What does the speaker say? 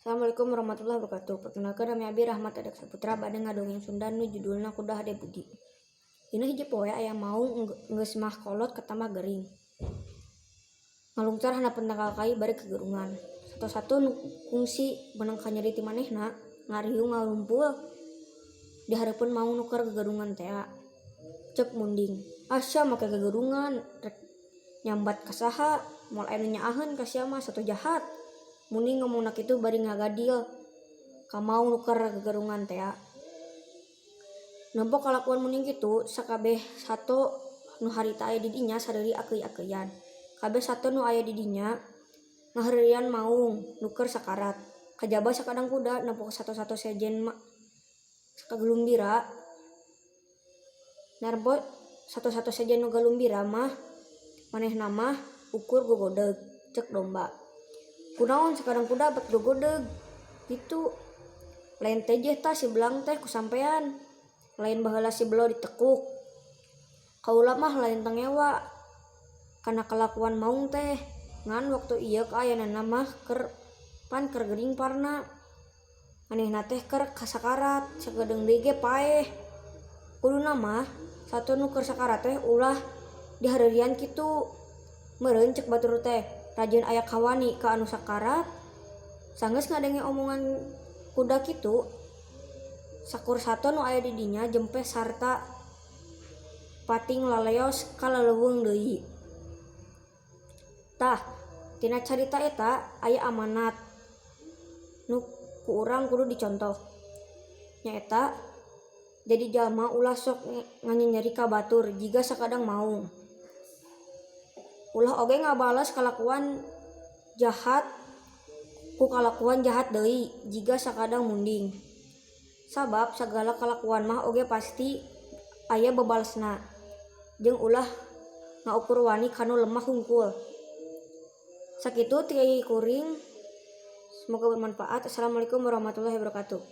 Assalamualaikum warahmatullahi wabarakatuh. Perkenalkan nama Abi Rahmat Adak Saputra bade ngadongeng Sunda nu judulna Kuda Hade Budi. Dina hiji poe aya maung geus mah kolot ketambah gering. Ngalungcar handap tangkal kai bari kegerungan. Satu-satu nu kungsi benang kanyeri ti manehna ngariung ngalumpul. Di hareupeun maung nu keur gegerungan teh. Cek munding. Asya make gegerungan rek nyambat ka saha? Moal aya nu nyaaheun ka sia mah satu jahat. Muni ngomongna kitu bari ngagadil ka maung nu keur gegerungan teh. Nempo kalakuan muni kitu sakabeh sato nu harita aya di dinya sadari akeuy-akeuyan. Kabeh sato nu aya di dinya ngahareurean maung nu keur sakarat. Kajaba sakadang kuda nempo sato-sato sejen sakagelumbira. Narbo sato-sato sejen nu galumbira mah manehna mah ukur gogodeg cek domba. Kunaon sakadang kuda bet gogodeg gitu. Lain teh tah si belang teh ku sampean. Lain baheula si belo ditekuk. Kaula mah lain tengewa kana kalakuan maung teh. Ngan waktu ieu kaayanana mah keur gering parna. Manehna teh keur kasakarat, sagedeung deui ge paeh. Kuduna mah sato nu keur sakarat teh ulah dihareurean kitu. Meureun cek batur teh rajin aya kawani ka anu sakarat. Sanggeus ngadenge omongan kuda kitu, sakur sato nu aya di dinya jempes sarta pating laleos ka leuweung deui. Tah, tina carita eta aya amanat nu ku urang kudu dicontoh. Nyaeta jadi jalma ulah sok nganyeri ka batur jiga sakadang maung. Ulah oge ngabales kalakuan jahat ku kalakuan jahat deui jiga sakadang munding. Sabab sagala kalakuan mah oge pasti aya babalesna. Jeung ulah ngaukur wani kanu lemah hungkul. Sakitu ti kuring. Semoga bermanfaat. Assalamualaikum warahmatullahi wabarakatuh.